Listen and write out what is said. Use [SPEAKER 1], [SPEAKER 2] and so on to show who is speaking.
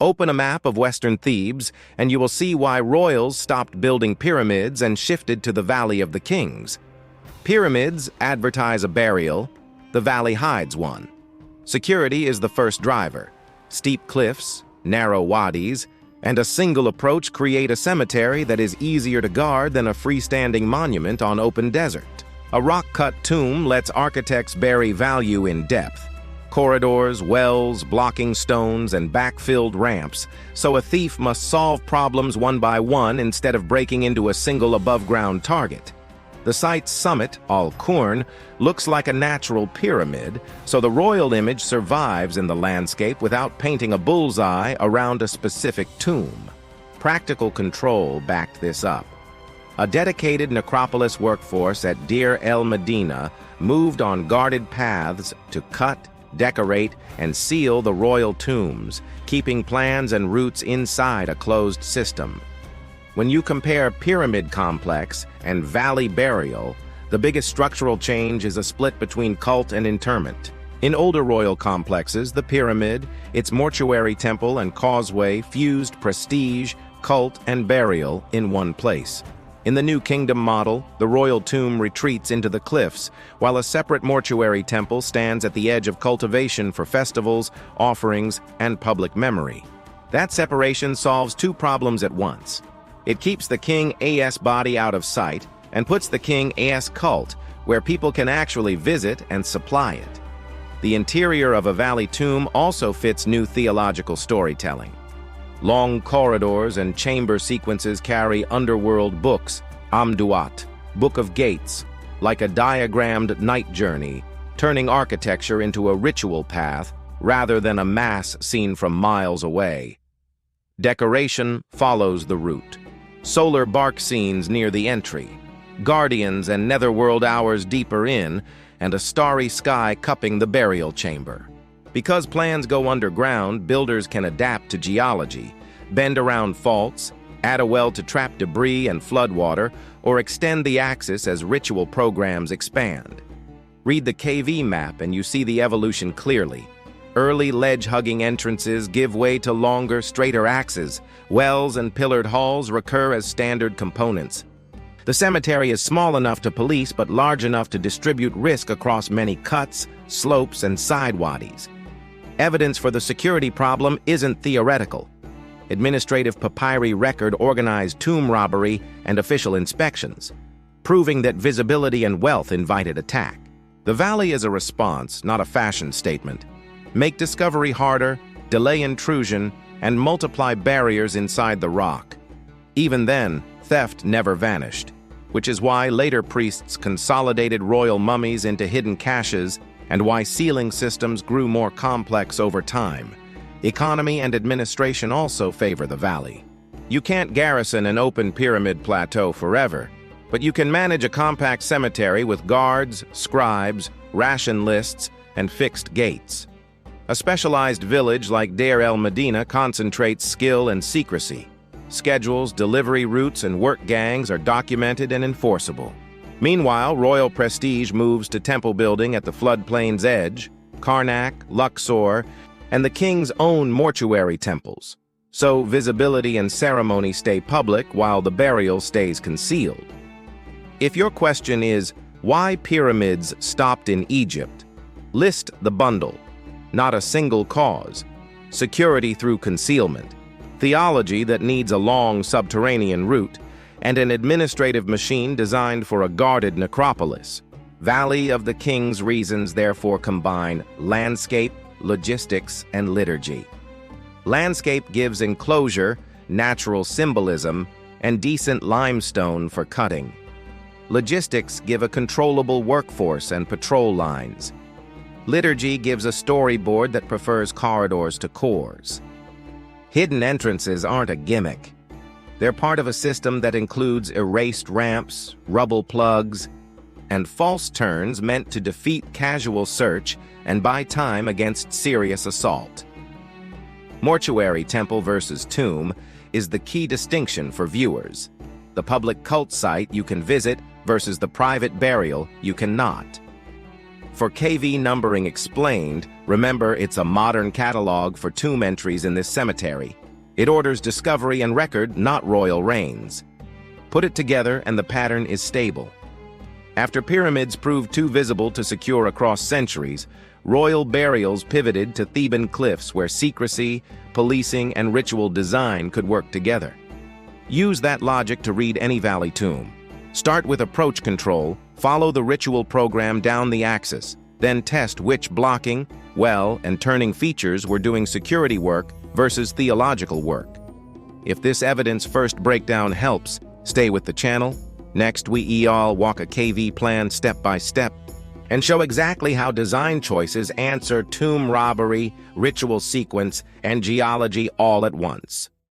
[SPEAKER 1] Open a map of Western Thebes, and you will see why royals stopped building pyramids and shifted to the Valley of the Kings. Pyramids advertise a burial, the valley hides one. Security is the first driver. Steep cliffs, narrow wadis, and a single approach create a cemetery that is easier to guard than a freestanding monument on open desert. A rock-cut tomb lets architects bury value in depth. Corridors, wells, blocking stones, and backfilled ramps, so a thief must solve problems one by one instead of breaking into a single above-ground target. The site's summit, al-Qurn, looks like a natural pyramid, so the royal image survives in the landscape without painting a bullseye around a specific tomb. Practical control backed this up. A dedicated necropolis workforce at Deir el-Medina moved on guarded paths to cut, decorate, and seal the royal tombs, keeping plans and routes inside a closed system. When you compare pyramid complex and valley burial, the biggest structural change is a split between cult and interment. In older royal complexes, the pyramid, its mortuary temple and causeway fused prestige, cult, and burial in one place. In the New Kingdom model, the royal tomb retreats into the cliffs, while a separate mortuary temple stands at the edge of cultivation for festivals, offerings, and public memory. That separation solves two problems at once. It keeps the king's body out of sight and puts the king's cult where people can actually visit and supply it. The interior of a valley tomb also fits new theological storytelling. Long corridors and chamber sequences carry underworld books, Amduat, Book of Gates, like a diagrammed night journey, turning architecture into a ritual path rather than a mass seen from miles away. Decoration follows the route. Solar bark scenes near the entry, guardians and netherworld hours deeper in, and a starry sky cupping the burial chamber. Because plans go underground, builders can adapt to geology, bend around faults, add a well to trap debris and floodwater, or extend the axis as ritual programs expand. Read the KV map and you see the evolution clearly. Early ledge-hugging entrances give way to longer, straighter axes. Wells and pillared halls recur as standard components. The cemetery is small enough to police but large enough to distribute risk across many cuts, slopes, and side wadis. Evidence for the security problem isn't theoretical. Administrative papyri record organized tomb robbery and official inspections, proving that visibility and wealth invited attack. The valley is a response, not a fashion statement. Make discovery harder, delay intrusion, and multiply barriers inside the rock. Even then, theft never vanished, which is why later priests consolidated royal mummies into hidden caches and why sealing systems grew more complex over time. Economy and administration also favor the valley. You can't garrison an open pyramid plateau forever, but you can manage a compact cemetery with guards, scribes, ration lists, and fixed gates. A specialized village like Deir el-Medina concentrates skill and secrecy. Schedules, delivery routes, and work gangs are documented and enforceable. Meanwhile, royal prestige moves to temple building at the floodplain's edge, Karnak, Luxor, and the king's own mortuary temples. So visibility and ceremony stay public while the burial stays concealed. If your question is, why pyramids stopped in Egypt? List the bundle. Not a single cause. Security through concealment. Theology that needs a long subterranean route, and an administrative machine designed for a guarded necropolis. Valley of the King's reasons therefore combine landscape, logistics, and liturgy. Landscape gives enclosure, natural symbolism, and decent limestone for cutting. Logistics give a controllable workforce and patrol lines. Liturgy gives a storyboard that prefers corridors to cores. Hidden entrances aren't a gimmick. They're part of a system that includes erased ramps, rubble plugs, and false turns meant to defeat casual search and buy time against serious assault. Mortuary temple versus tomb is the key distinction for viewers. The public cult site you can visit versus the private burial you cannot. For KV numbering explained, remember it's a modern catalog for tomb entries in this cemetery. It orders discovery and record, not royal reigns. Put it together and the pattern is stable. After pyramids proved too visible to secure across centuries, royal burials pivoted to Theban cliffs where secrecy, policing, and ritual design could work together. Use that logic to read any valley tomb. Start with approach control, follow the ritual program down the axis, then test which blocking, well, and turning features were doing security work versus theological work. If this evidence first breakdown helps, stay with the channel. Next, we all walk a KV plan step by step and show exactly how design choices answer tomb robbery, ritual sequence, and geology all at once.